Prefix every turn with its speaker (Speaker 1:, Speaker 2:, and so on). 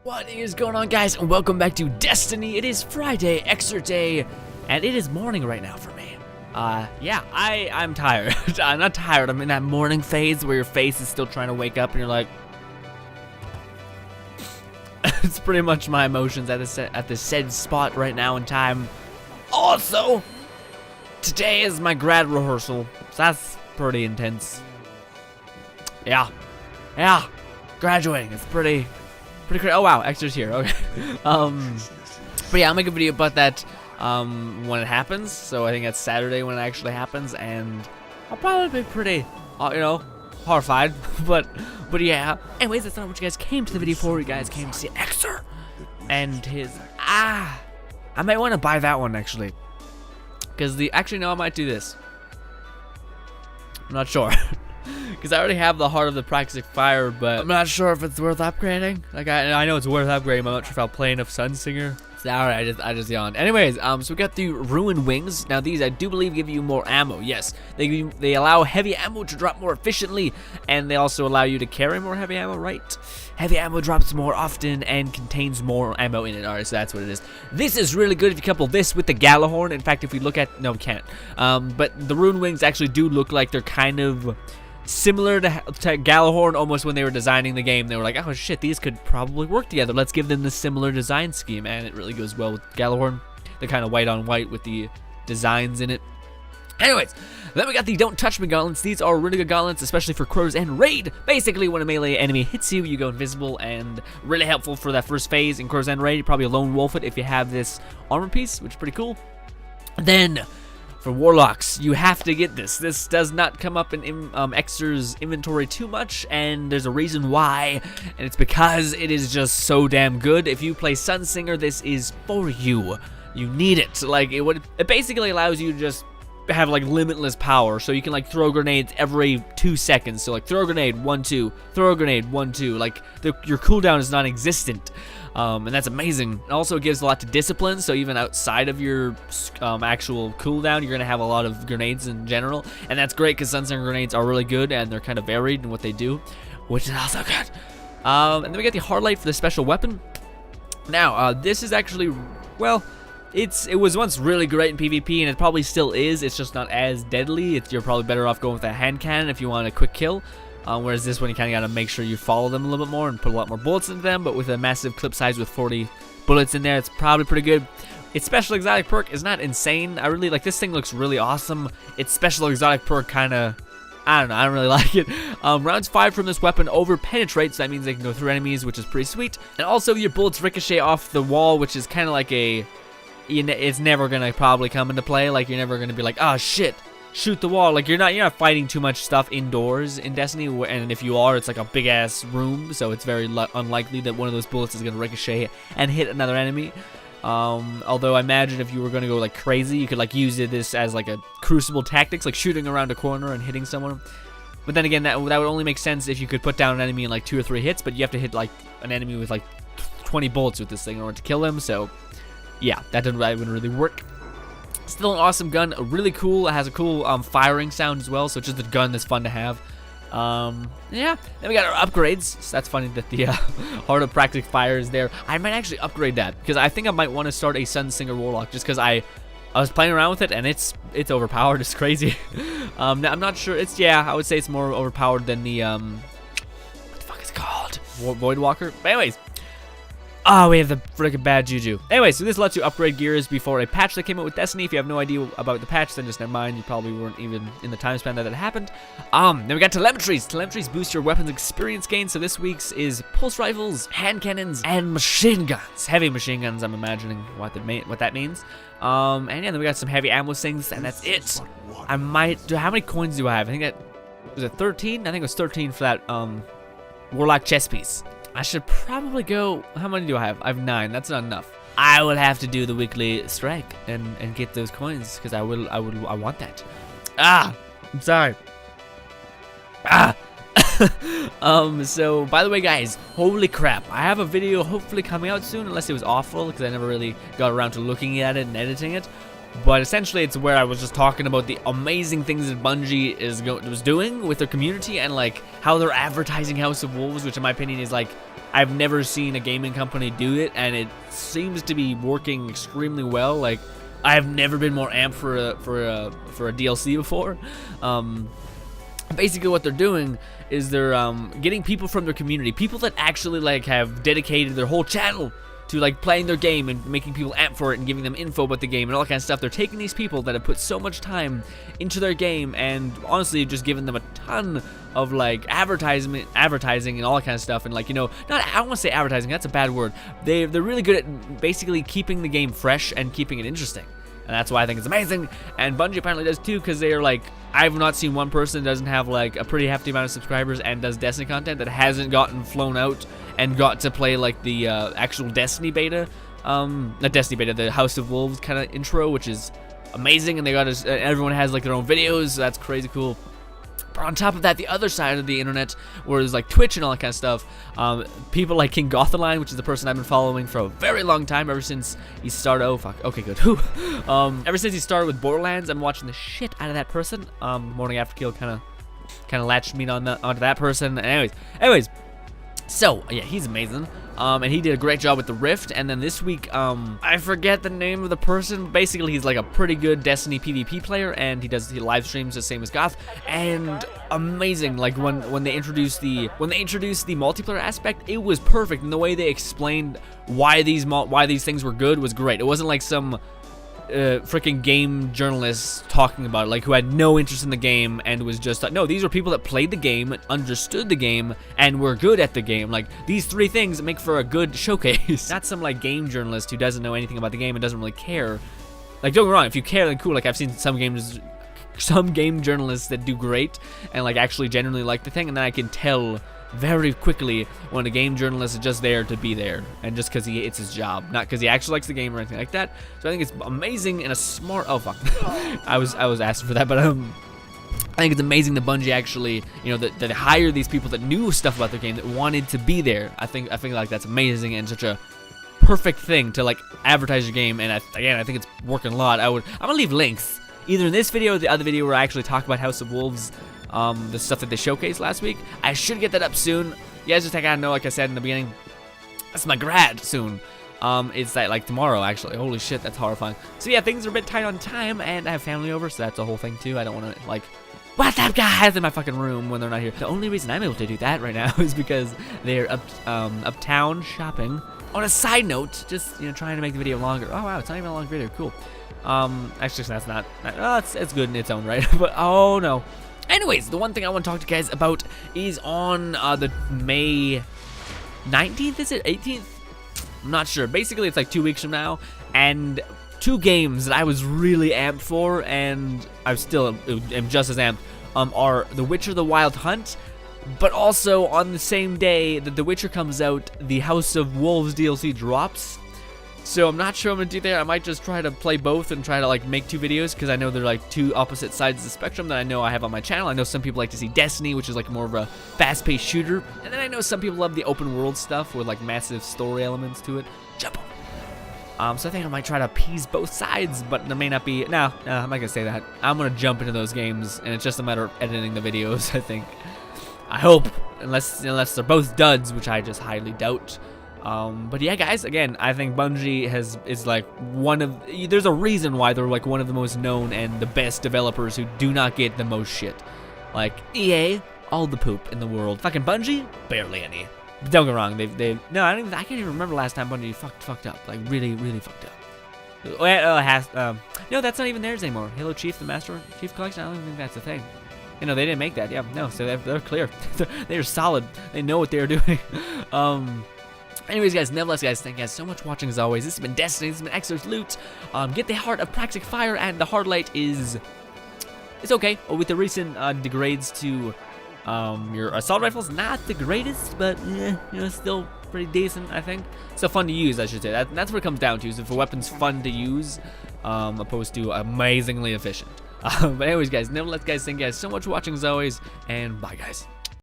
Speaker 1: What is going on, guys, and welcome back to Destiny. It is Friday, Extra Day, and it is morning right now for me. Yeah, I'm tired. I'm not tired, I'm in that morning phase where your face is still trying to wake up and you're like... It's pretty much my emotions at this said spot right now in time. Also, today is my grad rehearsal, so that's pretty intense. Yeah, graduating, it's pretty crazy. Oh wow, Extra's here. Okay. But yeah, I'll make a video about that when it happens. So I think that's Saturday when it actually happens, and I'll probably be pretty, horrified. but yeah. Anyways, that's not what you guys came to the video for. You guys came to see Extra and his I might want to buy that one actually, because I might do this. I'm not sure. Because I already have the Heart of the Praxic Fire, but I'm not sure if it's worth upgrading. Like, I know it's worth upgrading, but I'm not sure if I'll play enough Sunsinger. Alright, I just yawned. Anyways, so we got the Ruin Wings. Now these, I do believe, give you more ammo. Yes, they allow heavy ammo to drop more efficiently, and they also allow you to carry more heavy ammo, right? Heavy ammo drops more often and contains more ammo in it. Alright, so that's what it is. This is really good if you couple this with the Gjallarhorn. In fact, if we look at... No, we can't. But the Ruin Wings actually do look like they're kind of... similar to Gjallarhorn. Almost when they were designing the game, they were like, oh shit, these could probably work together. Let's give them the similar design scheme, and it really goes well with Gjallarhorn. They're kind of white on white with the designs in it. Anyways, then we got the Don't Touch Me gauntlets. These are really good gauntlets, especially for Crow's End Raid. Basically, when a melee enemy hits you, you go invisible, and really helpful for that first phase in Crow's End Raid. You probably lone wolf it if you have this armor piece, which is pretty cool. Then... for Warlocks, you have to get this. This does not come up in Extra's inventory too much, and there's a reason why, and it's because it is just so damn good. If you play Sunsinger, this is for you. You need it. Like, it basically allows you to just have, like, limitless power, so you can, like, throw grenades every 2 seconds. So, like, throw a grenade, 1, 2, throw a grenade, 1, 2. Like, your cooldown is non-existent. And that's amazing. It also gives a lot to discipline, so even outside of your actual cooldown, you're going to have a lot of grenades in general. And that's great because Sunsinger grenades are really good, and they're kind of varied in what they do, which is also good. And then we get the Hardlight for the special weapon. Now, this is actually, well, it was once really great in PvP, and it probably still is. It's just not as deadly. You're probably better off going with a hand cannon if you want a quick kill. Whereas this one, you kind of got to make sure you follow them a little bit more and put a lot more bullets into them. But with a massive clip size with 40 bullets in there, it's probably pretty good. Its special exotic perk is not insane. I really like this thing. Looks really awesome. Its special exotic perk kind of, I don't know, I don't really like it. Rounds 5 from this weapon over penetrate, so that means they can go through enemies, which is pretty sweet. And also your bullets ricochet off the wall, which is kind of like it's never gonna probably come into play. Like, you're never gonna be like, oh shit, shoot the wall. Like, you're not fighting too much stuff indoors in Destiny, and if you are, it's like a big ass room, so it's very unlikely that one of those bullets is gonna ricochet and hit another enemy. Although I imagine if you were gonna go like crazy, you could like use this as like a Crucible tactics, like shooting around a corner and hitting someone. But then again, that would only make sense if you could put down an enemy in like 2 or 3 hits, but you have to hit like an enemy with like 20 bullets with this thing in order to kill him. So yeah, that wouldn't really work. Still an awesome gun, really cool. It has a cool firing sound as well, so it's just a gun that's fun to have. Yeah, then we got our upgrades. So that's funny that the Heart of Praxic Fire is there. I might actually upgrade that, because I think I might want to start a Sunsinger Warlock, just because I was playing around with it, and it's overpowered. It's crazy. I'm not sure. I would say it's more overpowered than the, what the fuck is it called? Voidwalker? But anyways. Oh, we have the freaking bad juju. Anyway, so this lets you upgrade gears before a patch that came out with Destiny. If you have no idea about the patch, then just never mind. You probably weren't even in the time span that it happened. Then we got telemetries. Telemetries boost your weapons experience gain. So this week's is pulse rifles, hand cannons, and machine guns. Heavy machine guns, I'm imagining what that means. And yeah, then we got some heavy ammo things, and that's it. I might do. How many coins do I have? I think that was it 13. I think it was 13 for that Warlock chest piece. I should probably go. How many do I have? I have 9. That's not enough. I will have to do the weekly strike and get those coins, because I want that. I'm sorry. So by the way, guys, holy crap, I have a video hopefully coming out soon, unless it was awful because I never really got around to looking at it and editing it. But essentially, it's where I was just talking about the amazing things that Bungie was doing with their community, and like how they're advertising House of Wolves, which in my opinion is like, I've never seen a gaming company do it, and it seems to be working extremely well. Like, I've never been more amped for a DLC before. Basically, what they're doing is they're getting people from their community, people that actually like have dedicated their whole channel to like playing their game and making people amped for it and giving them info about the game and all that kind of stuff. They're taking these people that have put so much time into their game and honestly just giving them a ton of like advertising and all that kind of stuff. And like, you know, I don't want to say advertising, that's a bad word. They're really good at basically keeping the game fresh and keeping it interesting. And that's why I think it's amazing. And Bungie apparently does too, because they're like, I've not seen one person that doesn't have like a pretty hefty amount of subscribers and does Destiny content that hasn't gotten flown out and got to play like the actual Destiny beta, not Destiny beta, the House of Wolves kind of intro, which is amazing. And they got everyone has like their own videos, so that's crazy cool. But on top of that, the other side of the internet, where there's like Twitch and all that kind of stuff, people like King Gothaline, which is the person I've been following for a very long time, ever since he started. Oh fuck. Okay, good. Ever since he started with Borderlands, I'm watching the shit out of that person. Morning After Kill kind of latched me onto that person. Anyways. So yeah, he's amazing. And he did a great job with the Rift. And then this week, I forget the name of the person. Basically, he's like a pretty good Destiny PvP player, and he live streams the same as Goth. And amazing, like when they introduced the multiplayer aspect, it was perfect. And the way they explained why these things were good was great. It wasn't like some freaking game journalists talking about it, like who had no interest in the game and was just like, no, these are people that played the game, understood the game, and were good at the game. Like, these three things make for a good showcase. Not some like game journalist who doesn't know anything about the game and doesn't really care. Like, don't get me wrong, if you care, then cool. Like, I've seen some game journalists that do great and like actually genuinely like the thing, and then I can tell very quickly when a game journalist is just there to be there and just because it's his job, not because he actually likes the game or anything like that. So I think it's amazing and a smart. Oh fuck, I was asking for that, but I think it's amazing that Bungie actually, you know, that they hire these people that knew stuff about their game, that wanted to be there. I think like that's amazing and such a perfect thing to like advertise your game. And I think it's working a lot. I'm gonna leave links either in this video or the other video where I actually talk about House of Wolves. The stuff that they showcased last week. I should get that up soon. You guys just gotta know, like I said in the beginning, that's my grad soon. It's like tomorrow actually. Holy shit, that's horrifying. So yeah, things are a bit tight on time, and I have family over, so that's a whole thing too. I don't want to like, what's up guys, in my fucking room when they're not here. The only reason I'm able to do that right now is because they're uptown shopping. On a side note, just, you know, trying to make the video longer. Oh wow, it's not even a long video. Cool. Actually that's not it's good in its own right. But oh no. Anyways, the one thing I want to talk to you guys about is on the May 19th, is it? 18th? I'm not sure. Basically, it's like 2 weeks from now, and two games that I was really amped for, and I still am just as amped, are The Witcher: The Wild Hunt, but also on the same day that The Witcher comes out, the House of Wolves DLC drops. So I'm not sure I'm gonna do that. I might just try to play both and try to like make two videos, because I know they're like two opposite sides of the spectrum that I know I have on my channel. I know some people like to see Destiny, which is like more of a fast-paced shooter, and then I know some people love the open world stuff with like massive story elements to it. Jump on. So I think I might try to appease both sides, but there may not be. No, I'm not gonna say that. I'm gonna jump into those games, and it's just a matter of editing the videos. I think. I hope, unless they're both duds, which I just highly doubt. But yeah, guys, again, I think Bungie is like there's a reason why they're like one of the most known and the best developers who do not get the most shit. Like EA, all the poop in the world. Fucking Bungie, barely any. But don't get me wrong, no, I can't even remember last time Bungie fucked up, like really fucked up. No, that's not even theirs anymore. Halo Chief, the Master Chief Collection, I don't even think that's a thing. You know, they didn't make that. Yeah, no, so they're clear. They're solid. They know what they're doing. Anyways, guys, nevertheless, guys, thank you guys so much for watching as always. This has been Destiny, this has been Exo's Loot. Get the Heart of Praxic Fire, and the Heartlight it's okay. With the recent degrades to your assault rifles, not the greatest, but you know, still pretty decent, I think. Still fun to use, I should say. That's what it comes down to, is if a weapon's fun to use, opposed to amazingly efficient. But anyways, guys, nevertheless, guys, thank you guys so much for watching as always, and bye, guys.